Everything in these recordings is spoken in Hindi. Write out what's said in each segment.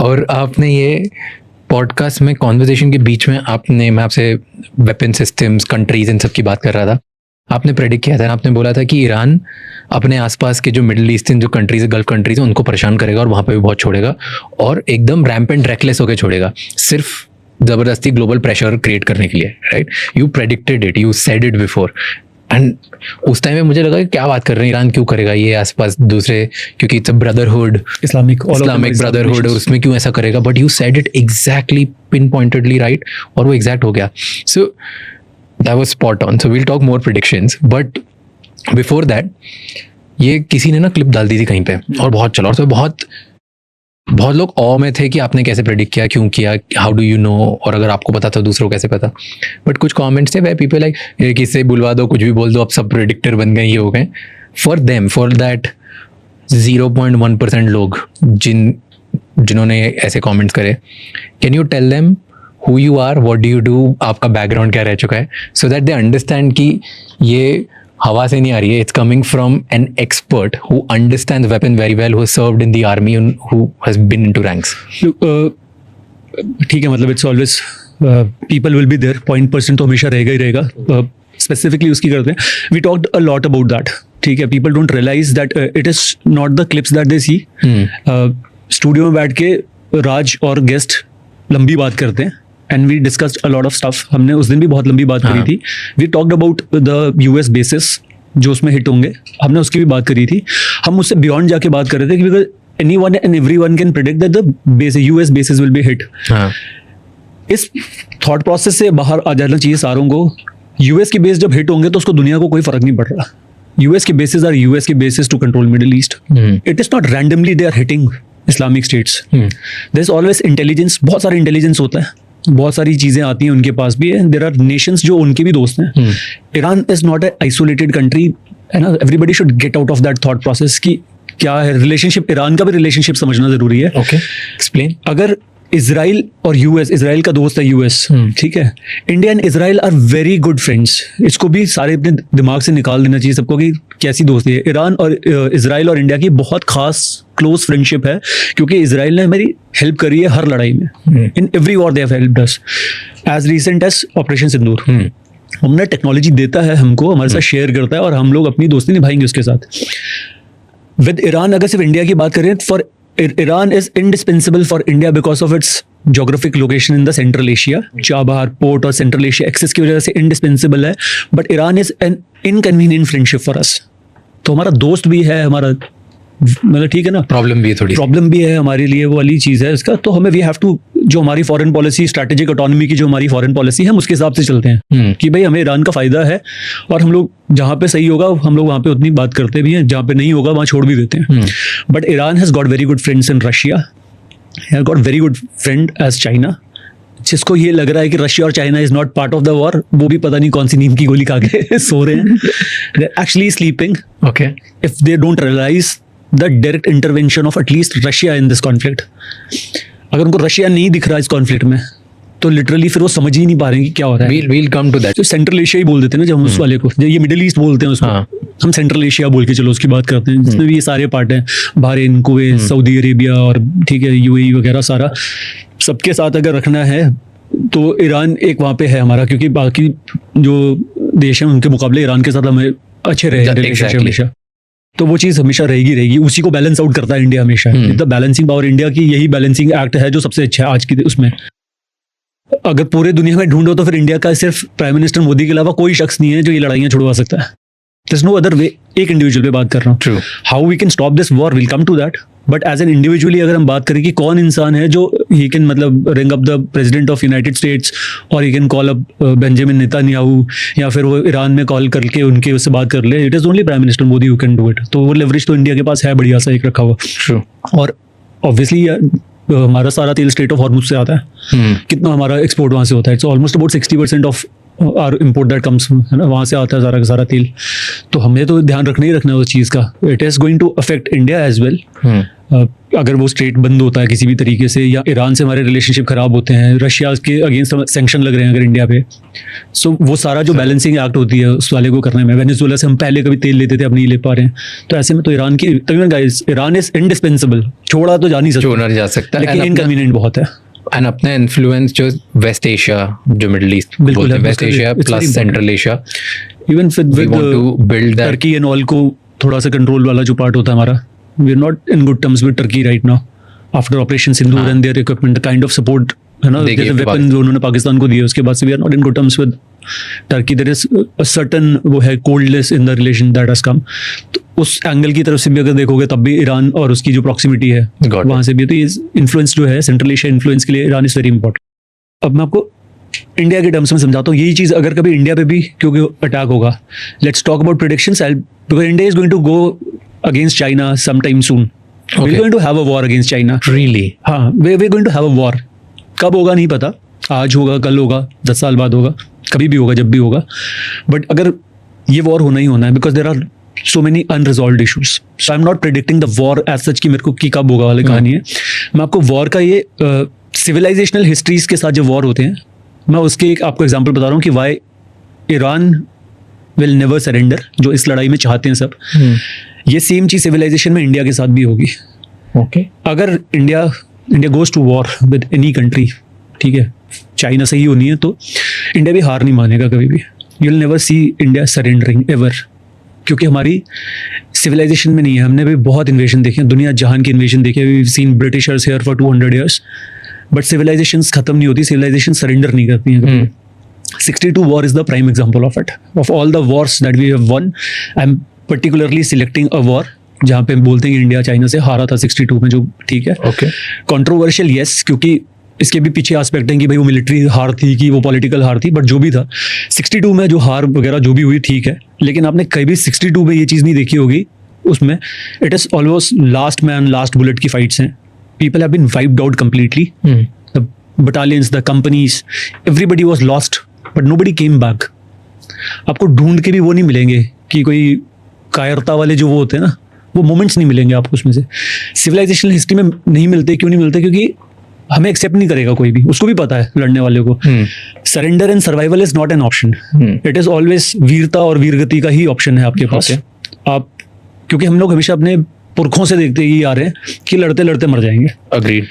और आपने ये पॉडकास्ट में कॉन्वर्जेशन के बीच में मैं आपसे वेपन सिस्टम्स, कंट्रीज, इन सब की बात कर रहा था। आपने प्रेडिक्ट किया था, आपने बोला था कि ईरान अपने आसपास के जो मिडिल ईस्टर्न जो कंट्रीज है, गल्फ कंट्रीज है, उनको परेशान करेगा और वहाँ पे भी बहुत छोड़ेगा और एकदम रैम्पेंट रेकलेस होकर छोड़ेगा, सिर्फ ज़बरदस्ती ग्लोबल प्रेशर क्रिएट करने के लिए, right? You predicted it, you said it before, and उस टाइम में मुझे लगा कि क्या बात कर रहे हैं, ईरान क्यों करेगा ये आसपास दूसरे, क्योंकि it's a brotherhood, Islamic brotherhood, और उसमें क्यों ऐसा करेगा? But you said it exactly pin pointedly right, और वो एग्जैक्ट हो गया। So that was spot on. So we'll talk more predictions, but before that ये किसी ने ना क्लिप डाल दी थी कहीं पे और बहुत चला, और तो बहुत लोग ऑ में थे कि आपने कैसे प्रेडिक्ट किया, क्यों किया, हाउ डू यू नो, और अगर आपको पता था दूसरों को कैसे पता। बट कुछ कमेंट्स थे वे पीपल लाइक किससे बुलवा दो, कुछ भी बोल दो, अब सब प्रेडिक्टर बन गए, ये हो गए। फॉर देम, फॉर दैट 0.1% लोग जिन्होंने ऐसे कमेंट्स करे, can you tell them who you are, what do you do, आपका बैकग्राउंड क्या रह चुका है, so that they understand कि ये हवा से नहीं आ रही है, it's coming from an expert who understands weapon very well, who has served in the army and who has been into ranks. ठीक है, मतलब it's always people will be there, 0.% तो हमेशा रहेगा ही रहेगा। Specifically उसकी करते हैं, we talked a lot about that, ठीक है। people don't realize that it is not the clips that they see। Studio में बैठ के राज और गेस्ट लंबी बात करते हैं, and we discussed a lot of stuff. हमने उस दिन भी बहुत लंबी बात करी थी। We talked about the US bases जो उसमें हिट होंगे, हमने उसकी भी बात करी थी। हम उससे बियॉन्ड जाके बात कर रहे थे कि anyone and everyone can predict that the US basis will be hit. इस थॉट प्रोसेस से बाहर आ जाना चाहिए सारों को। यूएस के बेस जब हिट होंगे तो उसको दुनिया को कोई फर्क नहीं पड़ रहा। यूएस के बेसिस आर यूएस के bases to control Middle East. It is not randomly they are hitting Islamic states. There is always intelligence, बहुत सारा इंटेलिजेंस होता है, बहुत सारी चीज़ें आती हैं उनके पास भी है। देयर आर नेशंस जो उनके भी दोस्त हैं। Iran is not a isolated country, है ना। Everybody should get out of that thought process कि क्या है रिलेशनशिप। ईरान का भी रिलेशनशिप समझना जरूरी है। Okay, explain. अगर इजराइल और यूएस, इजराइल का दोस्त है यूएस, ठीक है, India and Israel are very good friends. इसको भी सारे अपने दिमाग से निकाल देना चाहिए सबको कि कैसी दोस्ती है। ईरान और इजराइल और इंडिया की बहुत खास क्लोज फ्रेंडशिप है, क्योंकि इजराइल ने हमारी हेल्प करी है हर लड़ाई में। In every war they have helped us, as recent as operation Sindoor. हमने टेक्नोलॉजी देता है हमको, हमारे साथ शेयर करता है, और हम लोग अपनी दोस्ती निभाएंगे उसके साथ। विद ईरान अगर सिर्फ इंडिया की बात करें, for Iran is indispensable for India because of its geographic location in the Central Asia. Chabahar port और Central Asia एक्सेस की वजह से indispensable है, but Iran is an inconvenient friendship for us. तो हमारा दोस्त भी है, हमारा मतलब ठीक है ना, प्रॉब्लम भी है हमारे लिए, वो वाली चीज़ है इसका। तो हमें वी हैव टू, जो हमारी फॉरेन पॉलिसी, स्ट्रैटेजिक ऑटोनॉमी की जो हमारी फॉरेन पॉलिसी है, हम उसके हिसाब से चलते हैं कि भाई हमें ईरान का फायदा है, और हम लोग जहाँ पे सही होगा हम लोग वहाँ पे उतनी बात करते भी हैं, जहाँ पे नहीं होगा वहाँ छोड़ भी देते हैं। But Iran has got very good friends in Russia, has got very good friend as China. जिसको ये लग रहा है कि रशिया और China is not part of the war, वो भी पता नहीं कौन सी नींद की गोली खा के सो रहे हैं। They are actually sleeping, okay, if they don't realise the direct intervention of at least Russia in this conflict. अगर उनको रशिया नहीं दिख रहा इस कॉन्फ्लिक्ट में, तो लिटरली फिर वो समझ ही नहीं पा रहे हैं कि क्या हो रहा है। we'll come to that. तो सेंट्रल एशिया ही बोल देते हैं ना जब हम उस वाले को, ये मिडिल ईस्ट बोलते हैं उसको, हम सेंट्रल एशिया बोल के चलो उसकी बात करते हैं, जिसमें भी ये सारे पार्ट हैं, बहरीन, कुवैत, सऊदी अरेबिया और ठीक है यूएई वगैरह, सारा सबके साथ अगर रखना है तो ईरान एक वहाँ पे है हमारा, क्योंकि बाकी जो देश हैं उनके मुकाबले ईरान के साथ हमें अच्छे रहे रिलेशनशिप हमेशा। तो वो चीज़ हमेशा रहेगी। उसी को बैलेंस आउट करता है इंडिया हमेशा। द बैलेंसिंग पावर इंडिया की यही बैलेंसिंग एक्ट है जो सबसे अच्छा है आज की उसमें। अगर पूरे दुनिया में ढूंढो तो फिर इंडिया का सिर्फ प्राइम मिनिस्टर मोदी के अलावा कोई शख्स नहीं है जो ये लड़ाइयाँ छुड़वा सकता है। There's no other way। एक इंडिविजुअल पे बात कर रहा हूँ। How we can stop this war, will come to that. But as an individually अगर हम बात करें कि कौन इंसान है जो ही कैन मतलब ring up the president of United States, और he can call up Benjamin Netanyahu, या फिर वो ईरान में कॉल करके उनके उससे बात कर ले, it is only prime minister Modi who can do it. तो वो लेवरेज तो इंडिया के पास है बढ़िया सा एक रखा हुआ। और ऑब्वियसली हमारा सारा तेल स्ट्रेट ऑफ हॉर्मुज से आता है। कितना हमारा एक्सपोर्ट वहाँ से होता है, it's almost about 60% of our import that comes, है ना, वहाँ से आता है सारा का सारा तेल। तो हमें तो ध्यान रखना ही रखना है उस चीज़ का। It is going to affect India as well. अगर वो स्ट्रेट बंद होता है किसी भी तरीके से, या ईरान से हमारे रिलेशनशिप खराब होते हैं, रशिया के अगेंस्ट सैंक्शन लग रहे हैं अगर इंडिया पे, सो वो सारा जो बैलेंसिंग एक्ट होती है उस वाले को करने में, वेनेजुएला से हम पहले कभी तेल लेते थे, अब नहीं ले पा रहे हैं, तो ऐसे में तो ईरान की, तभी गाइस ईरान इज इंडिस्पेंसिबल, छोड़ा तो जा नहीं सकता, छोड़ा नहीं जा सकता, लेकिन इनकन्वीनियंट बहुत है। एंड अपना इन्फ्लुएंस जो वेस्ट एशिया, जो मिडिल ईस्ट बिल्कुल बोलते हैं, है, वेस्ट बिल्कुल, Asia it's very plus central Asia, even we want to build that. Turkey and all को थोड़ा सा कंट्रोल वाला जो पार्ट होता है हमारा, we are not in good terms with Turkey right now after operation Sindoor and their equipment, the kind of support है ना, They जैसे gave to वेपन जो उन्होंने पाकिस्तान को दिए, उसके बाद से we are not in good terms with Turkey, there is a certain वो है coldness in the relation that has come. तो उस एंगल की तरफ से भी अगर देखोगे तब भी ईरान और उसकी जो प्रॉक्सिमिटी है Got वहाँ से भी, तो ये इन्फ्लुएंस जो है सेंट्रल एशिया इन्फ्लुएंस के लिए ईरान इज वेरी इंपॉर्टेंट। अब मैं आपको इंडिया के टर्म्स में समझाता हूँ, यही चीज़ अगर कभी इंडिया पे भी क्योंकि अटैक होगा, let's talk about predictions, because India is going to go against China some time soon, we are going to have a war against China, Really? हाँ we are going to have a war, कब होगा नहीं पता, आज होगा, कल होगा, 10 साल बाद होगा, कभी भी होगा, जब भी होगा, बट अगर ये वॉर होना ही होना है, because there are so many unresolved issues, so I am not predicting the war as such कि मेरे को कि कब होगा वाली कहानी है। मैं आपको वॉर का ये सिविलाइजेशनल हिस्ट्रीज के साथ जो वॉर होते हैं, मैं उसके एक आपको एग्जांपल बता रहा हूँ कि why Iran will never surrender, जो इस लड़ाई में चाहते हैं सब, ये सेम चीज़ सिविलाइजेशन में इंडिया के साथ भी होगी। Okay. अगर India goes to war with any country, ठीक है, चाइना से ही होनी है, तो इंडिया भी हार नहीं मानेगा कभी भी, you will never see India surrendering ever, क्योंकि हमारी सिविलाइजेशन में नहीं है। हमने भी बहुत इन्वेजन देखे, दुनिया जहान की इन्वेजन देखे, we seen Britishers here for 200 years, but civilisations खत्म नहीं होती, सिविलाइजेशन सरेंडर नहीं करती हैं। 62 war is the prime example of it. Of all the wars that we have won, I'm particularly selecting a war जहाँ पे बोलते हैं कि इंडिया चाइना से हारा था 62 में, जो ठीक है, Okay. कंट्रोवर्शियल यस, क्योंकि इसके भी पीछे एस्पेक्ट है कि भाई वो मिलिट्री हार थी कि वो पॉलिटिकल हार थी, बट जो भी था 62 में जो हार वगैरह जो भी हुई ठीक है, लेकिन आपने कभी 62 में ये चीज़ नहीं देखी होगी, उसमें it is almost last man last bullet की फाइट्स हैं, people have been wiped out completely, the battalions, the companies, everybody was lost but nobody came बैक। आपको ढूंढ के भी वो नहीं मिलेंगे कि कोई कायरता वाले जो वो होते हैं ना, वो मोमेंट्स नहीं मिलेंगे आपको उसमें से, सिविलाइजेशनल हिस्ट्री में नहीं मिलते। क्यों नहीं मिलते? क्योंकि हमें एक्सेप्ट नहीं करेगा कोई भी, उसको भी पता है लड़ने वाले को, surrender and survival is not an option, it is always वीरता और वीरगति का ही ऑप्शन है आपके पास। आप, क्योंकि हम लोग हमेशा अपने पुरखों से देखते ही आ रहे हैं कि लड़ते लड़ते मर जाएंगे, Agreed.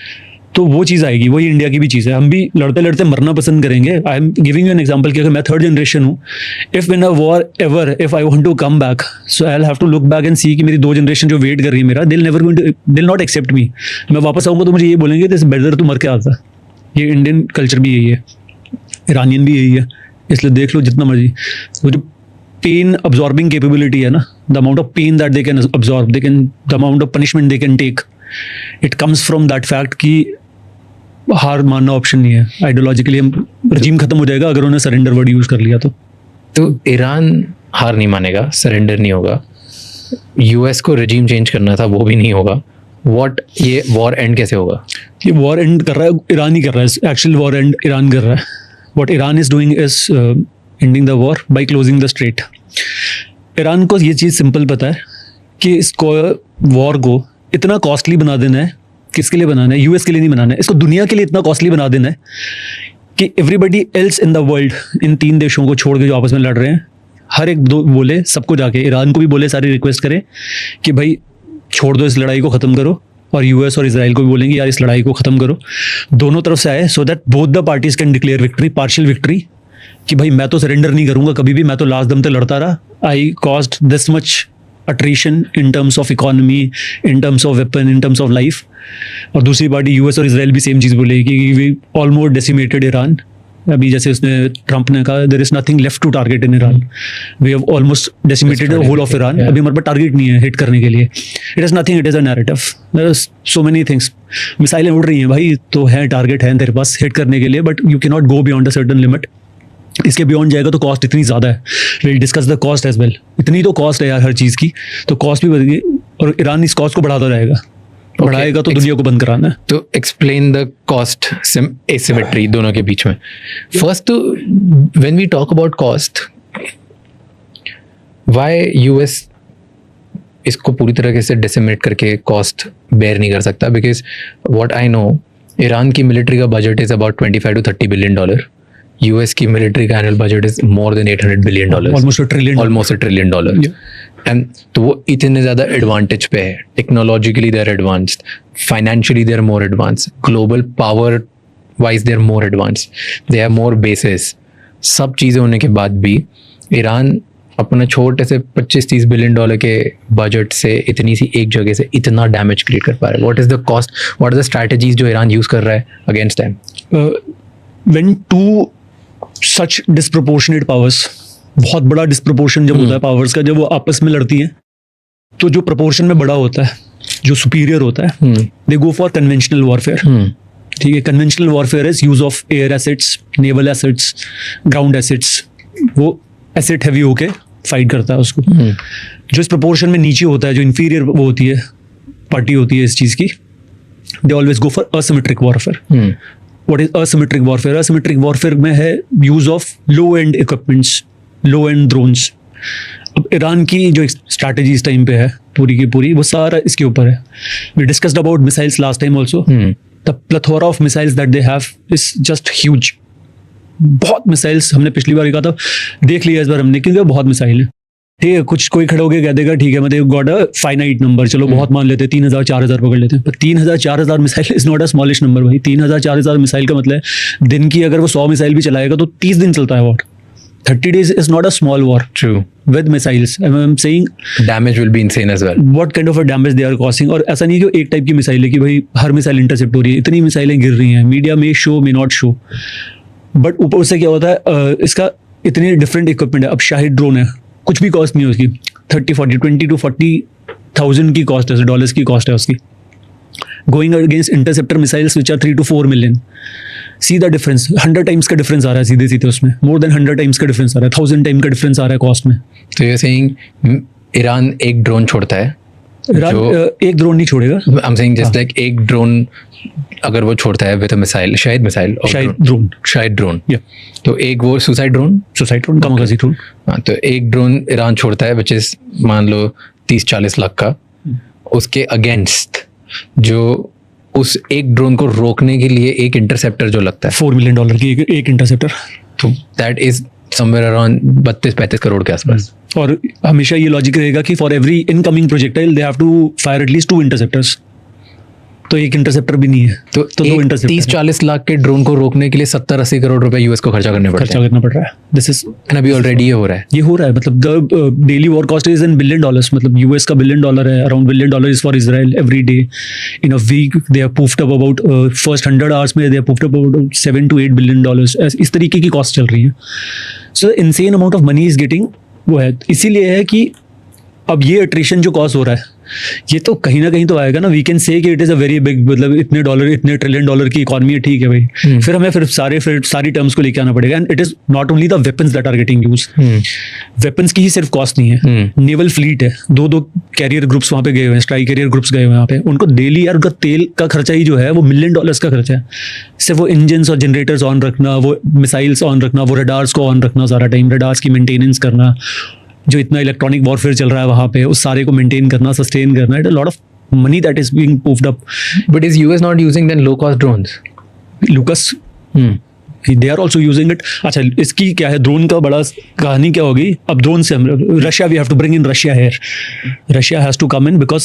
तो वो चीज़ आएगी, वही इंडिया की भी चीज़ है, हम भी लड़ते लड़ते मरना पसंद करेंगे। I am giving you an example कि अगर मैं 3rd जनरेशन हूँ, if in a war ever if I want to come back, so I will have to look back and see कि मेरी 2 जनरेशन जो वेट कर रही है मेरा, दिल never going to, they'll not accept मी। मैं वापस आऊँगा तो मुझे ये बोलेंगे दिस बेटर तू मर के आता। ये इंडियन कल्चर भी यही है, ईरानियन भी यही है, इसलिए देख लो जितना मर्जी, वो जो पेन अब्जॉर्बिंग कैपेबिलिटी है ना, the amount of pain that they can absorb, they can, the amount of punishment they can take, it comes from that fact कि हार मानना ऑप्शन नहीं है। आइडियोलॉजिकली हम रजीम खत्म हो जाएगा अगर उन्होंने सरेंडर वर्ड यूज कर लिया तो ईरान हार नहीं मानेगा, सरेंडर नहीं होगा, यूएस को रजीम चेंज करना था वो भी नहीं होगा। व्हाट, ये वॉर एंड कैसे होगा? ये वॉर एंड कर रहा है ईरान ही कर रहा है, एक्चुअल वॉर एंड ईरान कर रहा है। What Iran is doing is ending the war by closing the straight. Iran को ये चीज़ सिंपल पता है कि इसको वॉर को इतना कॉस्टली बना देना है, किसके लिए बनाना है? यूएस के लिए नहीं बनाना है, इसको दुनिया के लिए इतना कॉस्टली बना देना है कि everybody else in the world, in 3 देशों को छोड़ के जो आपस में लड़ रहे हैं, हर एक दो बोले, सबको जाके ईरान को भी बोले, सारी रिक्वेस्ट करें कि भाई छोड़ दो इस लड़ाई को, ख़त्म करो, और यूएस और इजराइल को भी बोलेंगे यार इस लड़ाई को ख़त्म करो, दोनों तरफ से आए, so that both the parties can declare victory, partial victory, कि भाई मैं तो सरेंडर नहीं करूँगा कभी भी, मैं तो लास्ट दम तक लड़ता रहा, I cost this much attrition in terms of economy, in terms of weapon, in terms of life। और दूसरी पार्टी यूएस और इजराइल भी सेम चीज़ बोलेगी कि वी ऑलमोस्ट डेसिमेटेड ईरान। अभी जैसे उसने ट्रंप ने कहा there is nothing left to target in Iran, we have almost decimated the whole of Iran. अभी हमारे पास टारगेट नहीं है हिट करने के लिए, it is nothing, it is a narrative, there is so many things. मिसाइलें उड़ रही हैं भाई, तो है टारगेट है तेरे पास हिट करने के लिए, but you can not go beyond a certain limit. इसके बियॉन्ड जाएगा तो कॉस्ट इतनी ज़्यादा है, will discuss the cost as well. इतनी तो कॉस्ट है यार हर चीज़ की, तो कॉस्ट भी बढ़ गई और ईरान इस कॉस्ट को बढ़ाता रहेगा, बढ़ाएगा तो दुनिया को बंद कराना है। तो एक्सप्लेन द कॉस्ट एसिमेट्री दोनों के बीच में। फर्स्ट तो when we talk about cost, why US इसको पूरी तरीके से डिसिमेट करके कॉस्ट बेयर नहीं कर सकता, because what I know Iran की मिलिट्री का budget is about $25 to $30 billion. US की मिलिट्री का annual budget is more than $800 billion. Almost $1 trillion. And तो वो इतने ज़्यादा एडवांटेज पे है. Technologically they are advanced, financially they are more advance, global power wise they are more advance, they have more basis. सब चीज़ें होने के बाद भी ईरान अपने छोटे से $25-30 बिलियन के बजट से इतनी सी एक जगह से इतना डैमेज क्रिएट कर पा रहा है. What is the cost, what are the strategies जो ईरान यूज़ कर रहा है against them? When two such disproportionate powers, बहुत बड़ा डिस्प्रपोर्शन जब होता है पावर्स का, जब वो आपस में लड़ती हैं, तो जो प्रपोर्शन में बड़ा होता है, जो सुपीरियर होता है, दे गो फॉर कन्वेंशनल वॉरफेयर. ठीक है, conventional warfare is use of air assets, naval assets, ground assets. वो एसेट हैवी होके फाइट करता है उसको. जो इस प्रपोर्शन में नीचे होता है, जो इंफीरियर वो होती है, पार्टी होती है इस चीज़ की, they always go for asymmetric warfare. What is asymmetric warfare? Asymmetric warfare में है use of low and equipments, low and drones. अब ईरान की जो स्ट्रैटेजी इस टाइम पे है पूरी की पूरी, वो सारा इसके ऊपर है. We discussed about missiles last time also. The plethora of missiles that they have is just huge. बहुत मिसाइल्स हमने पिछली बार कहा था, देख लिया इस बार हमने, क्योंकि बहुत मिसाइल है. ठीक है, कुछ कोई खड़े होकर कह देगा ठीक है मतलब गॉट अ फाइनाइट नंबर, चलो बहुत मान लेते हैं 3,000-4,000 पकड़ लेते हैं, पर 3,000-4,000 missile is not a smallest number भाई. 3,000-4,000 मिसाइल का मतलब है दिन की अगर वो 100 मिसाइल भी चलाएगा तो 30 दिन चलता है war. 30 days is not a small war. True. With missiles. I'm saying damage will be insane as well. What kind of a damage they are causing. और ऐसा नहीं कि एक टाइप की मिसाइल है कि भाई हर मिसाइल इंटरसेप्ट हो रही है. इतनी मिसाइलें गिर रही हैं, मीडिया में show may not show, but ऊपर से क्या होता है, इसका इतनी डिफरेंट इक्विपमेंट है. अब शाहिद ड्रोन है, कुछ भी कॉस्ट नहीं है उसकी, 20 to 40,000 की कॉस्ट है, डॉलर्स की कॉस्ट है उसकी. Going against interceptor missiles which are 3 to 4 million. See the difference, 100 times का डिफरेंस आ रहा है सीधे सीधे उसमें. मोर देन 100 times का डिफरेंस आ रहा है, 1000 times का डिफरेंस आ रहा है कॉस्ट में. तो ये सेइंग ईरान एक ड्रोन छोड़ता है, ईरान एक ड्रोन नहीं छोड़ेगा. I am saying just like एक ड्रोन अगर वो छोड़ता है विद अ मिसाइल, शायद ड्रोन, तो एक वो सुसाइड ड्रोन, कमाकाजी ड्रोन. हाँ, तो एक ड्रोन ईरान छोड़ता है विच इज मान लो 30-40 लाख का. उसके अगेंस्ट जो उस एक ड्रोन को रोकने के लिए एक इंटरसेप्टर जो लगता है $4 million की एक इंटरसेप्टर, तो that is somewhere around 32-35 crore के आसपास. और हमेशा ये लॉजिक रहेगा कि for every incoming projectile they have to fire at least 2 interceptors. तो एक इंटरसेप्टर भी नहीं है, तो 2 इंटरसेप्टर. 30-40 लाख के ड्रोन को रोकने के लिए 70-80 करोड़ रुपए यूएस को खर्चा करना पड़ रहा है. दिस इज अभी ऑलरेडी ये हो रहा है. मतलब the daily war cost is in $1 billion. मतलब यूएस का $1 billion है, around $1 billion is for Israel every day. In a week they have puffed up about first 100 hours में they have puffed up about $7 to $8 billion. इस तरीके की कॉस्ट चल रही है. So insane amount of money is getting, वो है. इसीलिए है कि अब ये अट्रिशन जो कॉस्ट हो रहा है, ये तो कहीं ना कहीं तो आएगा ना. वी कैन से कि it is a very big, मतलब इतने $1 trillion की इकॉनमी है, ठीक है भाई. फिर हमें सारी टर्म्स को लेके आना पड़ेगा. And it is not only the weapons that are getting use. Weapons की ही सिर्फ कॉस्ट नहीं है, नेवल फ्लीट है, 2 कैरियर ग्रुप्स वहाँ पे गए हुए हैं, स्ट्राइक कैरियर ग्रुप्स गए हुए हैं वहाँ पे. उनको डेली यार उनका तेल का खर्चा ही जो है वो $1 million का खर्चा है. सिर्फ वो इंजन्स और जनरेटर्स ऑन रखना, वो मिसाइल्स ऑन रखना, वो रडार्स को ऑन रखना सारा टाइम, रडार्स की मेंटेनेंस करना, जो इतना इलेक्ट्रॉनिक वॉरफेयर चल रहा है वहाँ पे, उस सारे को मेंटेन करना, सस्टेन करना. It a lot of money that is being puffed up. But is US not using then low cost drones? Looks they are also using it. अच्छा, इसकी क्या है, ड्रोन का बड़ा कहानी क्या होगी. अब ड्रोन से हम Russia, we have to bring in Russia here. Russia has to come in, because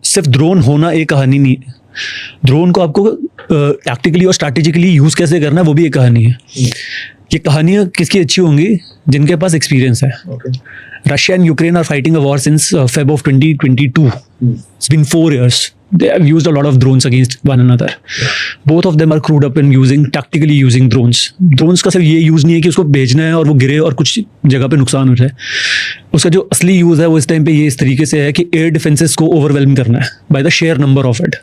सिर्फ ड्रोन होना एक कहानी नहीं है. ड्रोन को आपको टैक्टिकली और स्ट्रैटेजिकली यूज़ कैसे करना है वो भी एक कहानी है. ये कहानियाँ किसकी अच्छी होंगी? जिनके पास एक्सपीरियंस है. Russia and Ukraine are fighting a war since Feb of 2022. It's been 4 years. They have used a lot of drones against one another. Both of them are crewed up in tactically using drones. Drones का सिर्फ ये यूज़ नहीं है कि उसको भेजना है और वो गिरे और कुछ जगह पे नुकसान हो जाए. उसका जो असली यूज़ है वो इस टाइम पे ये इस तरीके से है कि एयर डिफेंसेस को ओवरवेलम करना है by the share number of it.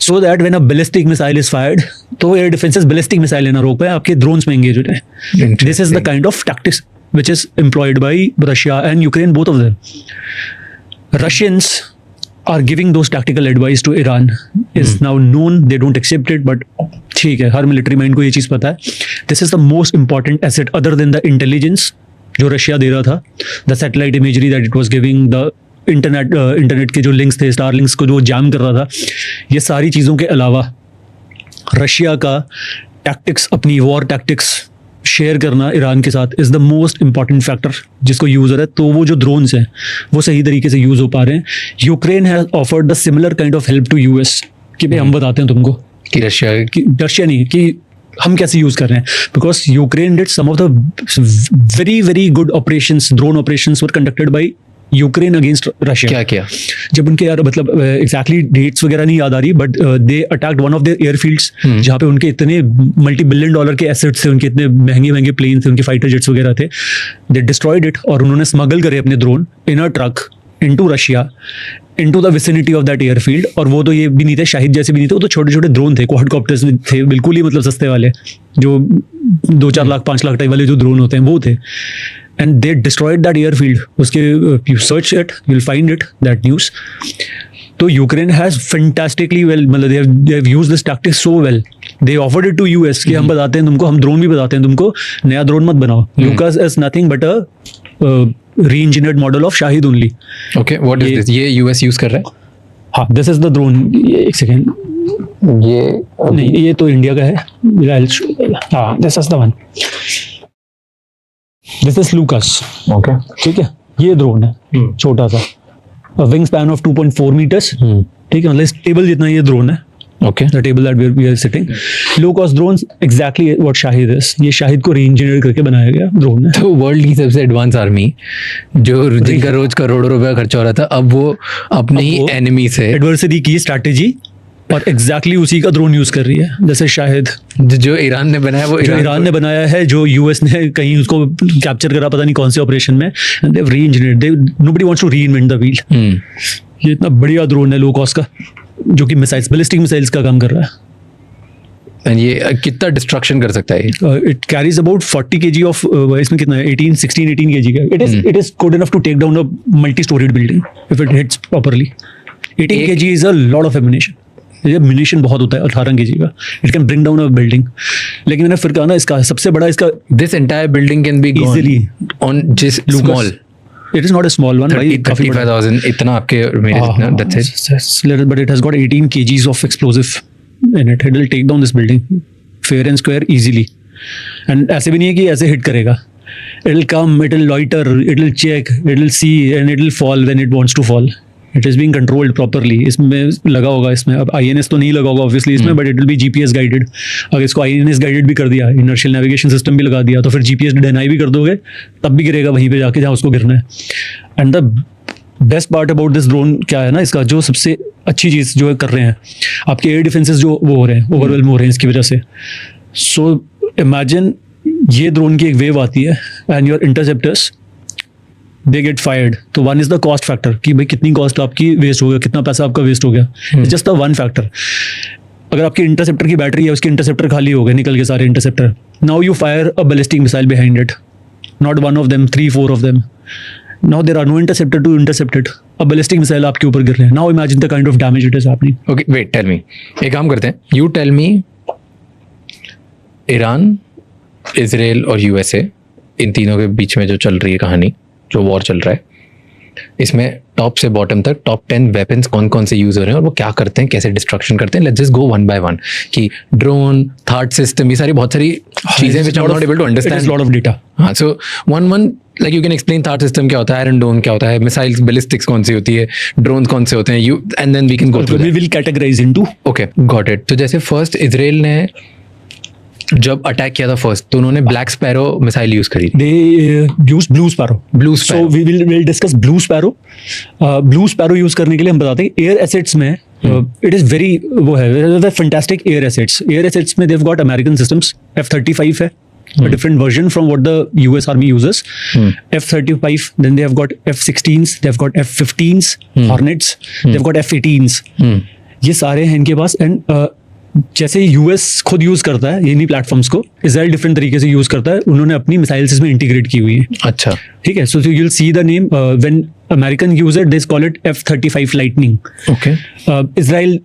So that when a ballistic missile is fired, तो एयर डिफेंसेस ballistic missile लेना रोक पाए, आपके drones में engage हो जाए. This is the kind of tactics which is employed by Russia and Ukraine, both of them. Russians are giving those tactical advice to Iran. Is now known, they don't accept it, but ठीक है, हर military mind को ये चीज़ पता है. This is the most important asset other than the intelligence जो रशिया दे रहा था, the satellite imagery that it was giving, the internet के जो लिंक्स थे, स्टार लिंक्स को जो जैम कर रहा था, ये सारी चीज़ों के अलावा रशिया का टैक्टिक्स, अपनी वॉर टैक्टिक्स शेयर करना ईरान के साथ is the most important factor जिसको यूज़ हो रहा है। तो वो जो ड्रोन्स हैं वो सही तरीके से यूज़ हो पा रहे हैं। Ukraine has offered the similar kind of help to US कि भाई हम बताते हैं तुमको कि रशिया नहीं कि हम कैसे यूज़ कर रहे हैं, because Ukraine did some of the very very good operations, drone operations were conducted by Ukraine against Russia. क्या किया? जब उनके यार मतलब एग्जैक्टली डेट्स वगैरह नहीं याद आ रही, but they attacked one of their airfields जहाँ पे उनके इतने $multi-billion डॉलर के एसेट्स थे, उनके इतने महंगे महंगे प्लेन थे, उनके फाइटर जेट्स वगैरह थे। दे डिस्ट्रॉयड इट और उन्होंने स्मगल करे अपने drone in a truck into Russia, into the vicinity of that airfield. और वो तो ये भी नहीं थे, शाहिद जैसे भी नहीं थे, वो तो छोटे छोटे ड्रोन थे, क्वाडकॉप्टर्स थे, बिल्कुल ही मतलब सस्ते वाले, जो 2-4 लाख 5 लाख टाइप वाले जो ड्रोन होते हैं वो थे। And they destroyed that airfield. उसके you search it, you'll find it, that news. तो Ukraine has fantastically well, मतलब they have used this tactic so well. They offered it to US कि हम बताते हैं तुमको, हम ड्रोन भी बताते हैं तुमको, नया ड्रोन मत बनाओ. Lucas is nothing but a re-engineered model of Shahid only. Okay, what is this? ये US यूज कर रहा है? हाँ, this is the drone. एक सेकेंड, ये नहीं, ये तो इंडिया का है. हाँ, this is the one. This is Lucas. Okay, ठीक है, ये ड्रोन है छोटा सा, विंग स्पैन ऑफ 2.4 मीटर्स. ठीक है, मतलब इस टेबल जितना ये ड्रोन है. Okay, the table that we are sitting. Low cost drones exactly what Shahed is. ये शाहिद को री-इंजीनियर करके बनाया गया ड्रोन है. तो वर्ल्ड की सबसे एडवांस आर्मी जो जिनका रोज करोड़ों रुपया खर्चा हो रहा था, अब वो अपने ही एनिमी से एडवर्सरी की स्ट्रैटेजी और एग्जैक्टली उसी का ड्रोन यूज कर रही है. जैसे शाहिद जो ईरान ने बनाया, वो ईरान ने बनाया है, जो यूएस ने कहीं उसको कैप्चर करा पता नहीं कौन से ऑपरेशन में. And they have reengineered. Nobody wants to reinvent the wheel. ये इतना बढ़िया ड्रोन है लो कॉस्ट का, जो कि मिसाइल्स, बैलिस्टिक मिसाइल्स का काम कर रहा है. एंड ये कितना डिस्ट्रक्शन कर सकता है? It carries about 40 kg of, इसमें कितना है, 18 kg का. It is good enough to take down a multi storied building if it hits properly. 18 kg is a lot of ammunition. ये मिनिशन बहुत होता है 18 kg का. It can bring down a building. लेकिन मैंने फिर कहा ना, इसका सबसे बड़ा, इसका this entire building can be easily on just small. It is not a small one. 35,000 इतना आपके मेरे जितना. That's it. But it has got 18 kg of explosive in it. It will take down this building fair and square easily. And ऐसे भी नहीं है कि ऐसे हिट करेगा. It will come, it will loiter, it will check, it will see and it will fall when it wants to fall. It is being controlled properly. इसमें लगा होगा, इसमें अब INS तो नहीं लगा होगा ऑब्वियसली इसमें, but it will B GPS guided. अगर इसको INS गाइडेड भी कर दिया, इनर्शियल नेविगेशन सिस्टम भी लगा दिया, तो फिर GPS डिनाई भी कर दोगे, तब भी गिरेगा वहीं पे जाके जहाँ उसको गिरना है. And the best part about this drone क्या है ना, इसका जो सबसे अच्छी चीज़ जो कर रहे हैं, आपके एयर डिफेंसेस जो वो हो रहे हैं, ओवरवेलम हो रहे हैं इसकी वजह से. सो इमेजिन ये ड्रोन की एक वेव आती है and your interceptors they get fired. तो one is the cost factor कि भाई कितनी कॉस्ट आपकी वेस्ट हो गया, कितना पैसा आपका वेस्ट हो गया. It's just the one factor. अगर आपकी इंटरसेप्टर की बैटरी है, उसके इंटरसेप्टर खाली हो गए, निकल के सारे interceptor. Now you fire a ballistic missile behind it, not one of them, 3-4 of them. Now there are no interceptor to intercept it. A ballistic missile आपके ऊपर गिर रहे हैं. Now imagine the kind of damage it is happening. Okay, wait, tell me. एक काम करते हैं, you tell me, Iran, Israel और USA, इन तीनों के बीच में जो चल रही है कहानी, जो वॉर चल रहा है, इसमें टॉप से बॉटम तक टॉप 10 वेपन्स कौन कौन से यूज हो रहे हैं और वो क्या करते हैं, कैसे डिस्ट्रक्शन करते हैं. Let's just go one by one कि ड्रोन, थर्ड सिस्टम, ये सारी बहुत सारी चीजें which I am not able to understand. Lot of data. हाँ, so one like you can explain third system क्या होता है, आयरन डोम क्या होता है, मिसाइल्स, बैलिस्टिक्स कौन सी होती है, ड्रोन कौन से होते हैं, you and then we can go through. We will categorise into. Okay, got it. तो जैसे फर्स्ट इजराइल ने जब अटैक किया था फर्स्ट, तो उन्होंने ब्लैक स्पैरो मिसाइल यूज करी. They used Blue Sparrow. So we will discuss Blue Sparrow. Blue Sparrow use करने के लिए हम बताते हैं एयर एसेट्स में इट इज वेरी वो है fantastic air assets. Air assets में they've got American systems. F-35 है, a different version from what the US Army uses. F-35, then they have got F-16s, they have got F-15s, Hornets, they've got F-18s. ये सारे हैं इनके पास. एंड जैसे US खुद यूज करता है इन्हीं प्लेटफॉर्म्स को, इजराइल डिफरेंट तरीके से यूज करता है. उन्होंने अपनी मिसाइल्स इसमें इंटीग्रेट की हुई है. अच्छा, ठीक है. So you will see the name when American use it, they call it F-35 Lightning. Okay. Israel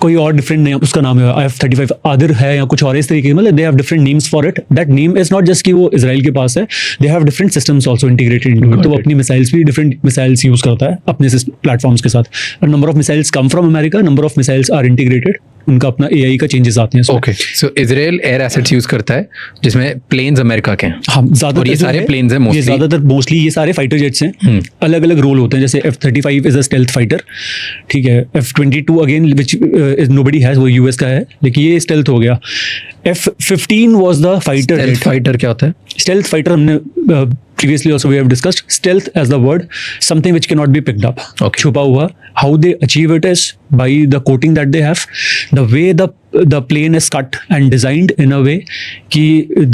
कोई और डिफरेंट नेम, उसका नाम है F-35 आदिर है या कुछ और इस तरीके, मतलब they have different names for it. That name is not just कि वो इसराइल के पास है, they have different systems also integrated into it. तो वो अपनी मिसाइल्स भी डिफरेंट मिसाइल्स यूज करता है अपने प्लेटफॉर्म्स के साथ. Number of missiles come from America, number of missiles are integrated. उनका अपना AI का चेंजेस आते हैं. Okay, so Israel air assets use करता है जिसमें प्लेन्स अमेरिका के हैं. हाँ, और ये सारे प्लेन्स हैं मोस्टली, ज्यादातर मोस्टली ये सारे फाइटर जेट्स हैं. अलग अलग रोल होते हैं. जैसे F-35 is a stealth fighter, ठीक है. F-22 again which is nobody has, वो US का है, लेकिन ये स्टेल्थ हो गया. F-15 was the fighter. Fighter क्या होता है? Stealth fighter हमने previously also we have discussed. Stealth as the word, something which cannot be picked up. Okay. छुपा हुआ. How they achieve it is by the coating that they have, the way the plane is cut and designed in a way कि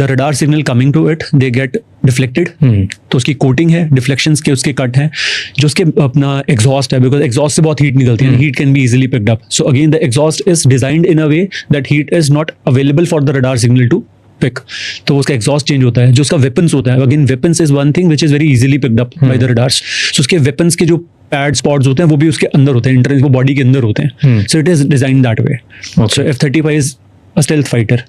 the radar signal coming to it they get deflected. तो उसकी coating है, deflections के उसके cut हैं, जो उसके अपना exhaust है, because exhaust से बहुत heat निकलती है. Heat can be easily picked up. So again the exhaust is designed in a way that heat is not available for the radar signal to pick. तो उसका एग्जॉस्ट चेंज होता है. जो उसका वेपन्स होता है, again weapons is one thing which is very easily picked up by the radars. सो उसके वेपन्स के जो पैड स्पॉट्स होते हैं वो भी उसके अंदर होते हैं, इंटरनेट वो बॉडी के अंदर होते हैं. सो it is design that way. So F-35 is a stealth fighter.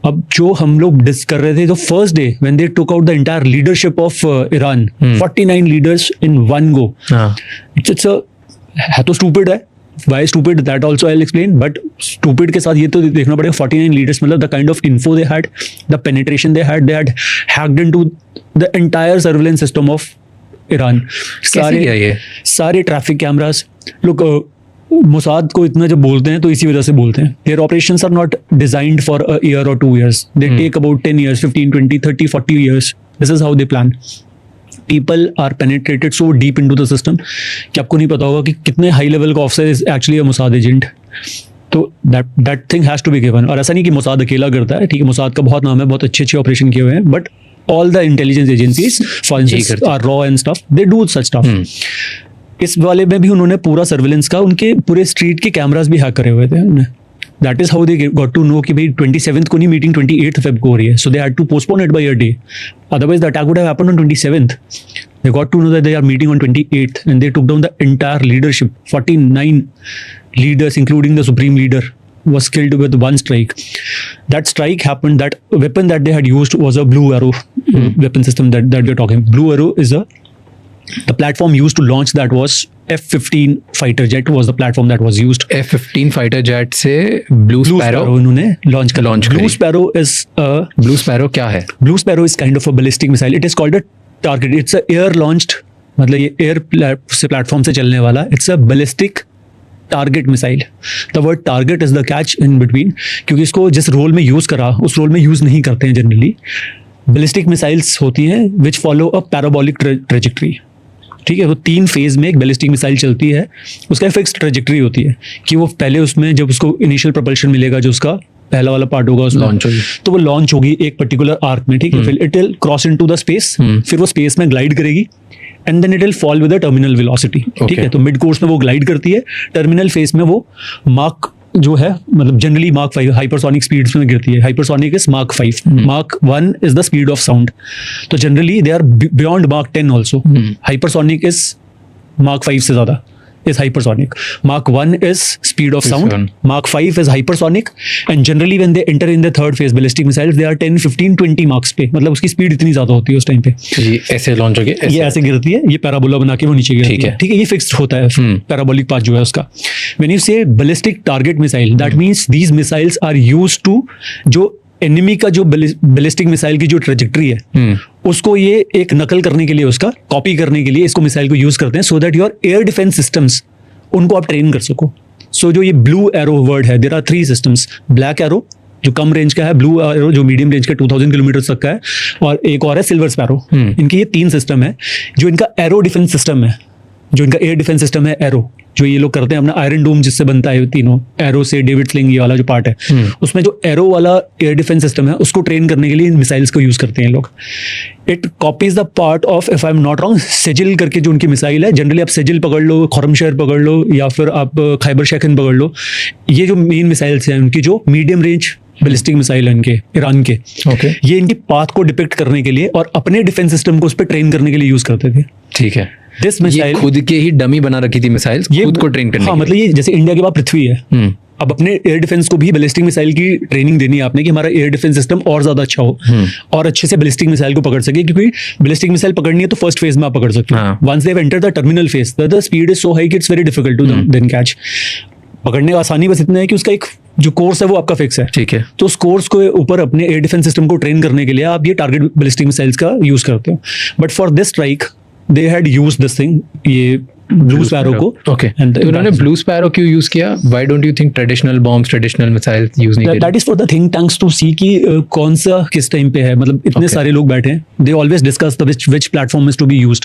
अब जो हम लोग डिस्कस कर रहे थे, तो first day when they took out the entire leadership of Iran, 49 leaders in one go. It's है तो स्टूपिड है. Why stupid? That also I'll explain. But stupid के साथ ये तो देखना पड़ेगा 49 leaders, मतलब the kind of info they had, the penetration they had hacked into the entire surveillance system of Iran. सारे ट्रैफिक कैमरास. लोग मोसाद को इतना जब बोलते हैं तो इसी वजह से बोलते हैं. Their operations are not designed for a year or 2 years. They take about 10 years, 15, 20, 30, 40 years. This is how they plan. People are penetrated so deep into the system कि आपको नहीं पता होगा कि कितने हाई लेवल का officer is actually a Mossad agent. तो that thing has to be given. और ऐसा नहीं कि मोसाद अकेला करता है, ठीक है, मोसाद का बहुत नाम है, बहुत अच्छे ऑपरेशन किए हुए हैं, but all the intelligence agencies, for instance, are raw and stuff, they do such stuff. इस वाले में भी उन्होंने पूरा सर्विलेंस का, उनके पूरे स्ट्रीट के कैमरास भी हैक करे हुए थे उन्होंने. That is how they got to know कि भाई 27th को नहीं मीटिंग 28th Feb को हो रही है. So they had to postpone it by a day. Otherwise the attack would have happened on 27th. They got to know that they are meeting on 28th and they took down the entire leadership. 49 leaders, including the supreme leader, was killed with one strike. That strike happened. That weapon that they had used was a Blue Arrow weapon system that we're talking. Blue Arrow is the platform used to launch that was F-15 fighter jet was the platform that was used. F-15 fighter jet से Blue Sparrow उन्होंने लॉन्च कर. Blue Sparrow is Blue Sparrow क्या है? Blue Sparrow is kind of a ballistic missile. It is called a target. It's a air launched, मतलब ये एयर से प्लेटफॉर्म से चलने वाला. It's a ballistic target missile. The word target is the catch in between, क्योंकि इसको जिस रोल में यूज करा उस रोल में यूज नहीं करते हैं जनरली. Ballistic missiles होती हैं which follow a parabolic trajectory. ठीक है, वो 3 फेज में एक बैलिस्टिक मिसाइल चलती है. उसका फिक्स ट्रेजेक्टरी होती है कि वो पहले उसमें जब उसको इनिशियल प्रोपल्शन मिलेगा, जो उसका पहला वाला पार्ट होगा उसमें, तो वो लॉन्च होगी एक पर्टिकुलर आर्क में. ठीक है, फिर it will cross into the space, फिर वो स्पेस में ग्लाइड करेगी and then it will fall with a terminal velocity. ठीक है, तो मिड कोर्स में वो ग्लाइड करती है, टर्मिनल फेज में वो मार्क जो है, मतलब जनरली Mach 5 हाइपरसोनिक स्पीड्स में गिरती है. Hypersonic is Mach 5. Mach 1 is the speed of sound. तो generally they are beyond Mach 10 also. Hypersonic is Mach 5 से ज्यादा is hypersonic. Mach 1 is speed of sound. Mach 5 is hypersonic. And generally when they enter in the third phase ballistic missiles, they are 10, 15, 20 Machs पे. मतलब उसकी स्पीड इतनी ज्यादा होती है उस टाइम पे. ये ऐसे लॉन्च होगी, ये ऐसे गिरती है, ये पैराबोला बना के वो नीचे गिरती है. ठीक है, ये फिक्स्ड होता है पैराबोलिक पाथ जो है उसका. When you say ballistic target missile, that means these missiles are used to, जो एनिमी का जो बैलिस्टिक मिसाइल की जो ट्रेजेक्टरी है उसको ये एक नकल करने के लिए, उसका कॉपी करने के लिए इसको मिसाइल को यूज करते हैं, so that your air defence systems उनको आप ट्रेन कर सको. सो जो ये ब्लू एरो वर्ड है, there are 3 systems. Black arrow जो कम रेंज का है, ब्लू एरो जो मीडियम रेंज का 2000 किलोमीटर तक का है, और एक और है सिल्वर स्पैरो. इनके ये 3 सिस्टम है. जो इनका एरो डिफेंस सिस्टम है, जो इनका एयर डिफेंस सिस्टम है एरो, जो ये लोग करते हैं अपना आयरन डोम जिससे बनता है तीनों, एरो से डेविड स्लिंग ये वाला जो पार्ट है, उसमें जो एरो वाला एयर डिफेंस सिस्टम है उसको ट्रेन करने के लिए इन मिसाइल्स को यूज करते हैं लोग. It copies the part of, if I am not wrong, Sejjil करके जो उनकी मिसाइल है. जनरली आप सेजिल पकड़ लो, खुरमशहर पकड़ लो, या फिर आप खैबर शेखन पकड़ लो. ये जो मेन मिसाइल्स हैं उनकी, जो मीडियम रेंज बैलिस्टिक मिसाइल है इनके, ईरान के, ये इनकी पाथ को डिपिक्ट करने के लिए और अपने डिफेंस सिस्टम को उस पर ट्रेन करने के लिए यूज करते थे. ठीक है, दिस मिसाइल खुद के ही डमी बना रखी थी मिसाइल्स, खुद को ट्रेन करने. हाँ, मतलब ये जैसे इंडिया के पास पृथ्वी है, अब अपने एयर डिफेंस को भी बैलिस्टिक मिसाइल की ट्रेनिंग देनी है आपने कि हमारा एयर डिफेंस सिस्टम और ज्यादा अच्छा हो और अच्छे से बैलिस्टिक मिसाइल को पकड़ सके, क्योंकि बैलिस्टिक मिसाइल पकड़नी है तो फर्स्ट फेज में आप पकड़ सकते हो. Once they have entered the terminal phase the speed is so high कि it's very difficult to then catch. पकड़ने का आसानी बस इतना है कि उसका एक जो कोर्स है वो आपका फिक्स है. ठीक है. तो उस कोर्स को ऊपर अपने एयर डिफेंस सिस्टम को ट्रेन करने के लिए आप ये टारगेट बैलिस्टिक मिसाइल्स का यूज करते हो. But for this strike they had used this thing, ये ब्लू स्पैरो को. ओके. तो उन्होंने ब्लू स्पैरो क्यों यूज किया? Why don't you think traditional bombs, traditional missiles use नहीं किए? That is for the think tanks to see कि कौन सा किस टाइम पे है. मतलब इतने सारे लोग बैठे हैं, they always discuss the which platform is to be used.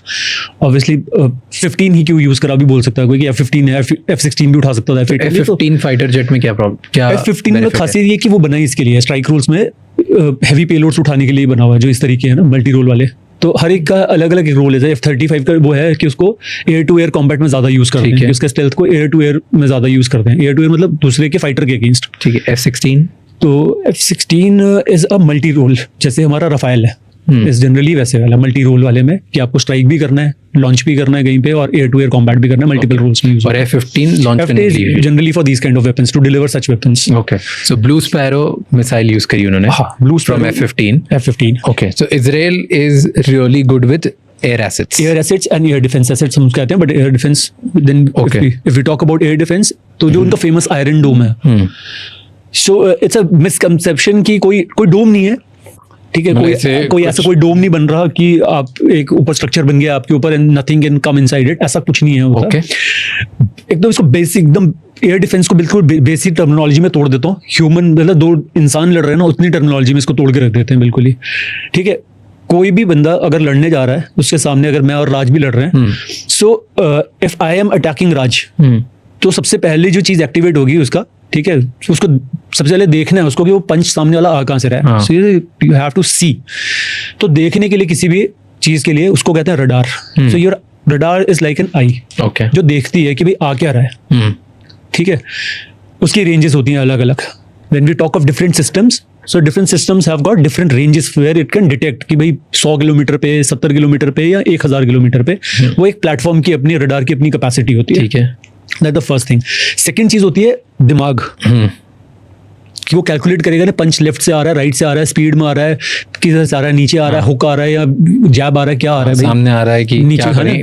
Obviously 15 ही क्यों यूज करा भी बोल सकता है कोई कि F-15 है, F-16 भी उठा सकता था. F-15 फाइटर जेट में क्या प्रॉब्लम, क्या F-15 में खासियत ये कि वो बना इसके लिए स्ट्राइक रूल्स में हैवी पेलोड्स उठाने के लिए बना हुआ है, जो इस तरीके है ना मल्टी रोल वाले. तो हर एक का अलग अलग रोल है. F-35 का वो है कि उसको एयर टू एयर कॉम्बैट में ज्यादा यूज करते हैं, उसके स्टेल्थ को एयर टू एयर में ज्यादा यूज करते हैं. एयर टू एयर मतलब दूसरे के फाइटर के अगेंस्ट. ठीक है. F-16 तो F-16 is a multi role, जैसे हमारा रफाइल है. इस जनरली वैसे वाला मल्टी रोल वाले में कि आपको स्ट्राइक भी करना है, लॉन्च भी करना है कहीं पे, और एयर टू एयर कॉम्बैट भी करना है. मल्टीपल रोल्स में यूज. और F-15 लॉन्च करने के लिए generally for these kind of weapons to deliver such weapons. Okay. So blue sparrow missile use करी उन्होंने. हां, blue from F-15. Okay. So Israel is really good with air assets. Air assets and air defence assets हम कहते हैं, but air defence then if we talk about air defence तो जो उनका फेमस आयरन डोम है. सो इट्स अ मिसकंसेप्शन कि कोई डोम नहीं है. ठीक है, कोई ऐसा कोई डोम नहीं बन रहा कि आप एक ऊपर स्ट्रक्चर बन गया आपके ऊपर and nothing can come inside it. ऐसा कुछ नहीं है होता. ओके. एकदम इसको बेसिक, एकदम एयर डिफेंस को बिल्कुल बेसिक टर्मिनोलॉजी में तोड़ देता हूँ. ह्यूमन मतलब दो इंसान लड़ रहे हैं ना, उतनी टर्मिनोलॉजी में इसको तोड़ के रख देते हैं बिल्कुल ही. ठीक है. कोई भी बंदा अगर लड़ने जा रहा है, उसके सामने अगर मैं और राज भी लड़ रहे हैं, so if I am attacking Raj, तो सबसे पहले जो चीज एक्टिवेट होगी उसका, ठीक है, उसको सबसे पहले देखना है उसको कि वो पंच सामने वाला आ कहां से रहा है. सो यू हैव टू सी. तो देखने के लिए किसी भी चीज के लिए उसको कहते हैं radar. So your radar is like an I. Okay. जो देखती है कि भाई आ क्या रहा है. ठीक है. उसकी रेंजेस होती हैं अलग अलग. When we talk of different systems, so different systems have got different ranges where it can detect कि भाई 100 किलोमीटर पे, 70 किलोमीटर पे या 1000 किलोमीटर पे. वो एक प्लेटफॉर्म की अपनी रडार की अपनी कैपेसिटी होती है. ठीक है. That the first thing. Second चीज होती है दिमाग, कि वो कैलकुलेट करेगा ना पंच लेफ्ट से आ रहा है, राइट से आ रहा है, स्पीड में आ रहा है, किधर से आ रहा है, नीचे आ रहा है, हुक आ रहा है या जैब आ रहा है, क्या आ रहा है, सामने आ रहा है कि नीचे आ रहा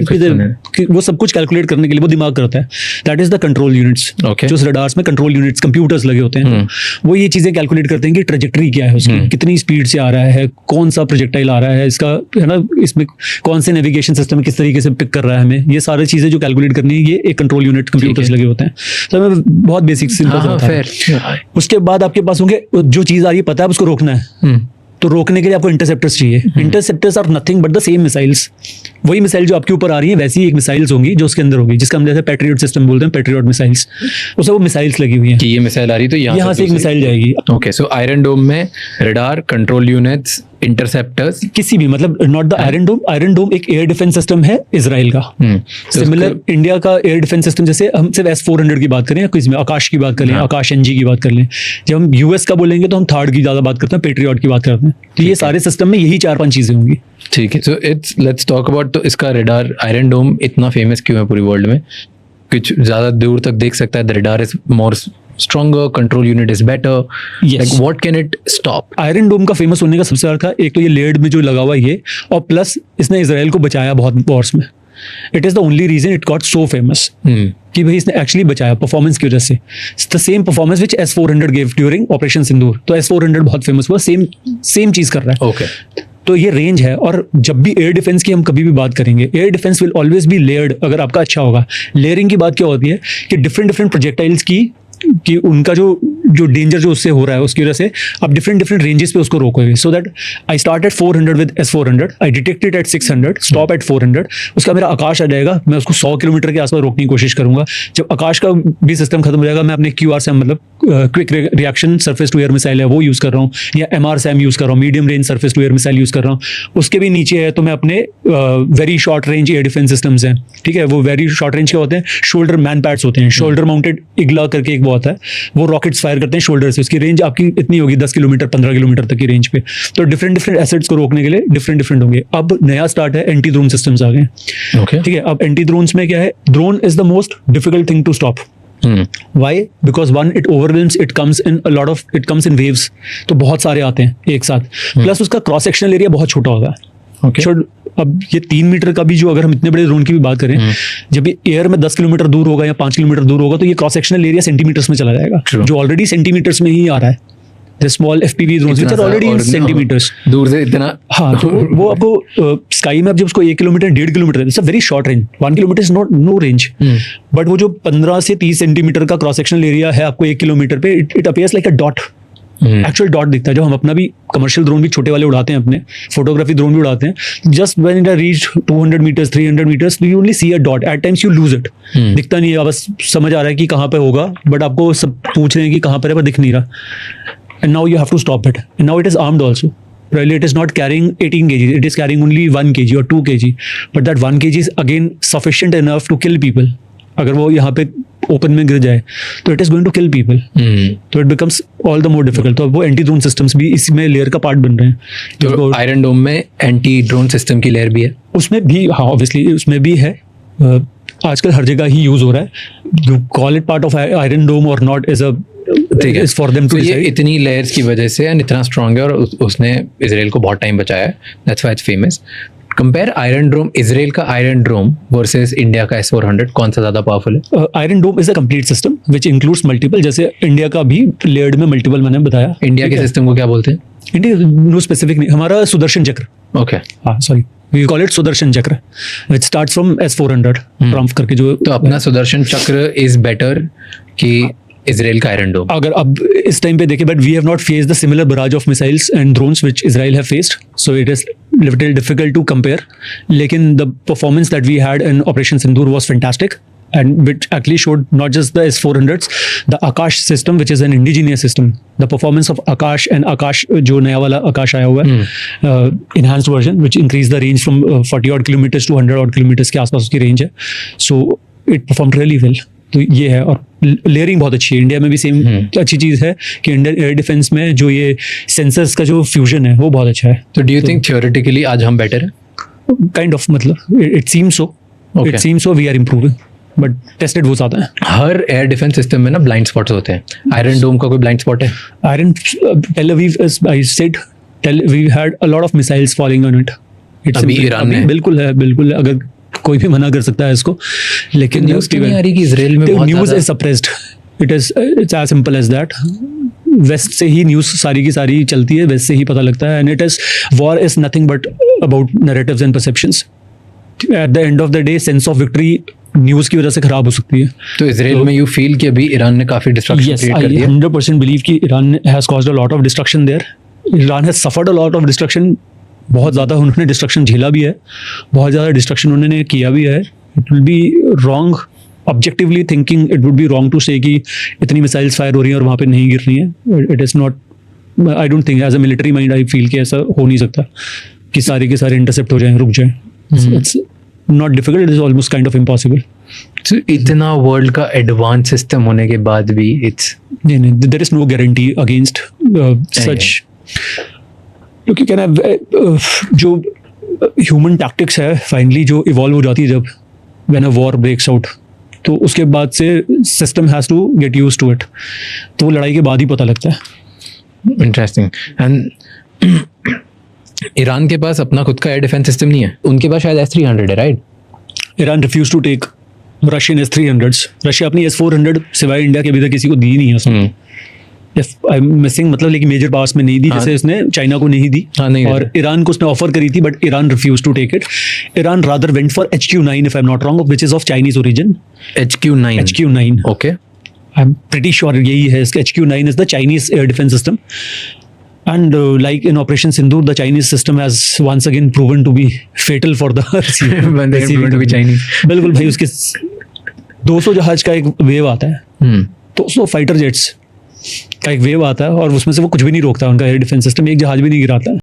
है, वो सब कुछ कैलकुलेट करने के लिए वो दिमाग करता है. That is the control units. जो रडार्स में कंट्रोल यूनिट्स, कंप्यूटर्स लगे होते हैं, वो ये चीजें कैलकुलेट करते हैं कि ट्रेजेक्टरी क्या है उसकी, कितनी स्पीड से आ रहा है, कौन सा प्रोजेक्टाइल आ रहा है, इसका है ना, इसमें कौन से नेविगेशन सिस्टम किस तरीके से पिक कर रहा है हमें. ये सारी चीजें जो कैलकुलेट करनी है, ये एक कंट्रोल यूनिट कंप्यूटर्स लगे होते हैं. तो बहुत बेसिक सिंपल होता है. उसके बाद आपके पास होंगे जो चीज आ रही है, पता है उसको रोकना है. तो रोकने के लिए आपको इंटरसेप्टर्स चाहिए. Interceptors are nothing but the same missiles. वही मिसाइल जो आपके ऊपर आ रही है वैसी एक मिसाइल्स होंगी जो उसके अंदर होगी, जिसका हम जैसे पैट्रियट सिस्टम बोलते हैं, पैट्रियट मिसाइल्स. उसमें वो मिसाइल्स लगी हुई हैं कि ये मिसाइल आ रही तो यहाँ से एक मिसाइल जाएगी. ओके. सो आयरन डोम में रडार, कंट्रोल यूनिट्स, इंटरसेप्टर्स, किसी भी मतलब not the Iron Dome. Iron Dome एक एयर डिफेंस सिस्टम है इजराइल का. सिमिलर इंडिया का एयर डिफेंस सिस्टम, जैसे हम सिर्फ S-400 की बात करें या किसी में आकाश की बात कर लें, आकाश NG की बात कर लें. जब हम US का बोलेंगे तो हम थर्ड की ज्यादा बात करते हैं, पेट्रियट की बात करते हैं. तो ये सारे सिस्टम में यही 4-5 चीजें होंगी. ठीक है. सो लेट्स टॉक अबाउट, तो इसका रडार, आयरन डोम इतना फेमस क्यों है पूरी वर्ल्ड में? कुछ ज्यादा दूर तक देख सकता है. The radar is more stronger, control unit is better. Yes. Like what can it stop? Iron डोम का फेमस होने का सबसे बड़ा था एक तो ये लेयर्ड में जो लगा हुआ ये, और प्लस इसने इजराइल को बचाया बहुत वॉर्स में. It is the only reason it got so famous कि भाई इसने एक्चुअली बचाया परफॉर्मेंस की वजह से. The same performance which S-400 gave during operation Sindoor. तो S-400 बहुत फेमस हुआ, सेम चीज कर रहा है. ओके. तो ये रेंज है. और जब भी एयर डिफेंस की हम कभी भी बात करेंगे, air defence will always be layered. अगर आपका अच्छा होगा, लेयरिंग की बात क्या होती है कि डिफरेंट प्रोजेक्टाइल्स कि उनका जो डेंजर जो उससे हो रहा है उसकी वजह से आप डिफरेंट रेंजेस पे उसको रोकोगे. So that I start at 400 with S-400, I detected at 600, stop at 400. उसका मेरा आकाश आ जाएगा, मैं उसको 100 किलोमीटर के आसपास रोकने की कोशिश करूंगा. जब आकाश का भी सिस्टम खत्म हो जाएगा, मैं अपने QRSAM मतलब quick reaction surface to air missile है वो यूज कर रहा हूँ, या MRSAM यूज कर रहा हूँ, medium range surface to air missile use कर रहा हूँ. उसके भी नीचे है तो मैं अपने very short range air defence systems हैं. ठीक है. वो वेरी शॉर्ट रेंज के होते हैं, शोल्डर मैन पैड्स होते हैं, शोल्डर माउंटेड इग्ला करके एक वो आता है, वो रॉकेट्स फायर करते हैं शोल्डर से. उसकी रेंज आपकी इतनी होगी 10 किलोमीटर 15 किलोमीटर तक की रेंज पे. तो डिफरेंट एसेट्स को रोकने के लिए डिफरेंट होंगे. अब नया स्टार्ट है, एंटी ड्रोन सिस्टम्स आ गए. ओके. ठीक है. अब एंटी ड्रोन्स में क्या है, drone is the most difficult thing to stop. Why? Because one, it overwhelms, it comes in waves, तो बहुत सारे आते हैं एक साथ, प्लस उसका क्रॉस सेक्शनल एरिया बहुत छोटा होगा। Okay. अब ये 3 मीटर का भी, जो अगर हम इतने बड़े ड्रोन की भी बात करें, जब ये एयर में 10 किलोमीटर दूर होगा या 5 किलोमीटर दूर होगा, तो ये क्रॉस सेक्शनल एरिया सेंटीमीटर्स में चला जाएगा, जो ऑलरेडी सेंटीमीटर्स में ही आ रहा है। The small FPV drones which are already in centimeters, दूर से इतना। हाँ, तो वो आपको स्काई में, अब जब उसको 1 kilometre 1.5 kilometre, it's a very short range, 1 kilometre is not know range, but वो जो 15 से 30 सेंटीमीटर का क्रॉस सेक्शनल एरिया है आपको 1 किलोमीटर पे, it appears like a dot, actual dot दिखता है। जब हम अपना भी कमर्शियल ड्रोन भी छोटे वाले उड़ाते हैं, अपने फोटोग्राफी ड्रोन भी उड़ाते हैं, just when it reach 200 metres 300 metres, you only see a dot, at times you lose it, दिखता नहीं है, बस समझ आ रहा है कि कहाँ पे होगा, बट आपको सब पूछ रहे हैं कि कहाँ पर है, पर दिख नहीं रहा, and now you have to stop it, and now it is armed also. Probably it is not carrying 18 kg, it is carrying only 1 kg or 2 kg, but that 1 kg is again sufficient enough to kill people. अगर वो यहाँ पे ओपन में गिर जाए तो it is going to kill people, तो it becomes all the more difficult. तो अब वो एंटी ड्रोन सिस्टम्स भी इसमें लेयर का पार्ट बन रहे हैं। जो आयरन डोम में एंटी ड्रोन सिस्टम की लेयर भी है, उसमें भी, हाँ ऑब्वियसली उसमें भी है, आजकल हर जगह ही यूज हो रहा है। You call it part of Iron Dome और not, is a is for them to तो ये decide. इतनी लेयर्स की वजह से एंड इतना स्ट्रॉन्ग है, और उसने इजराइल को बहुत टाइम बचाया है, that's why it's famous. Compare Iron Dome, Israel का आयरन ड्रोम वर्सेस इंडिया का S-400, कौन सा ज्यादा पावरफुल है? Iron Dome is a complete system which includes multiple, जैसे इंडिया का भी लेयर्ड में मल्टीपल मैंने बताया। इंडिया के सिस्टम को क्या बोलते हैं? इंडिया नो स्पेसिफिक नहीं, हमारा सुदर्शन चक्र, ओके, हाँ sorry, we call it Sudarshan Chakra, which starts from S-400 Trump करके जो। तो अपना सुदर्शन चक्र इज बेटर कि इजराइल का आयरन डोम? अगर अब इस टाइम पे देखें, but we have not faced the similar barrage of missiles and drones which Israel have faced, so it is little difficult to compare, लेकिन the performance that we had in operation Sindoor was fantastic, and which actually showed not just the S-400s, the Akash system, which is an indigenous system. The performance of Akash and Akash, जो नया वाला Akash आया हुआ है, enhanced version, which increased the range from 40 odd kilometers to 100 odd kilometers के आसपास उसकी range है, so it performed really well. तो ये है, और लेयरिंग बहुत अच्छी है। इंडिया में भी सेम अच्छी चीज़ है कि इंडियन एयर डिफेंस में जो ये सेंसर्स का जो फ्यूजन है वो बहुत अच्छा है। तो डू यू थिंक थियोरेटिकली आज हम बेटर हैं? काइंड ऑफ, मतलब it seems so, it seems so, we are improving, but tested वो ज़्यादा है। हर एयर डिफेंस सिस्टम में ना ब्लाइंड स्पॉट्स होते हैं, आयरन डोम का कोई ब्लाइंड स्पॉट है? Iron Tel Aviv, I said, Tel we had a lot of missiles falling on it. अभी ईरान में बिल्कुल है, बिल्कुल है, अगर कोई भी मना कर सकता है इसको, लेकिन न्यूज़ नहीं आ रही कि इजराइल में बहुत news is suppressed, it's as simple as that. West से ही न्यूज़ सारी की सारी चलती है, वेस्ट से ही पता लगता है, and it is, war is nothing but about narratives and perceptions. At the end of the day sense of victory news की वजह से खराब हो सकती है। तो इजराइल में यू फील कि अभी ईरान ने काफी डिस्ट्रक्शन क्रिएट कर दिया? 100% बिलीव कि Iran has caused a lot of destruction there. Iran has suffered a lot of destruction, बहुत ज़्यादा उन्होंने डिस्ट्रक्शन झेला भी है, बहुत ज़्यादा डिस्ट्रक्शन उन्होंने किया भी है। It will be wrong, objectively thinking it would be wrong to say कि इतनी मिसाइल्स फायर हो रही हैं और वहाँ पे नहीं गिर रही हैं। It is not, I don't think as a military mind I feel कि ऐसा हो नहीं सकता कि सारे के सारे इंटरसेप्ट हो जाएं, रुक जाएं। It's not difficult, it is almost kind of impossible. तो इतना वर्ल्ड का एडवांस सिस्टम होने के बाद भी इट्स नहीं, there is no guarantee against such, क्योंकि कहना जो ह्यूमन टैक्टिक्स है फाइनली जो इवॉल्व हो जाती है जब when a war breaks out, तो उसके बाद से system has to get used to it, तो वो लड़ाई के बाद ही पता लगता है। इंटरेस्टिंग। एंड ईरान के पास अपना खुद का एयर डिफेंस सिस्टम नहीं है, उनके पास शायद S-300 है, right? Iran refuse to take Russian S-300s। Russia अपनी S-400 सिवाय इंडिया के अभी तक किसी को दी नहीं है उसने। आई एम मिसिंग, मतलब लेकिन मेजर पावर्स में नहीं दी, जैसे इसने चाइना को नहीं दी, नहीं और ईरान को उसने ऑफर करी थी, but Iran refuse to take it. Iran rather went for HQ-9 if I am not wrong, which is of Chinese origin. HQ-9 okay, I am pretty sure यही है इसका। HQ-9 is the Chinese air defence system, and like in Operation Sindoor, the Chinese system has once again proven to be fatal for the proven to be Chinese। बिल्कुल भाई, उसके 200 जहाज का एक वेव आता है, 200 फाइटर जेट्स का एक वेव आता है, और उसमें से वो कुछ भी नहीं रोकता, उनका एयर डिफेंस सिस्टम एक जहाज भी नहीं गिराता है।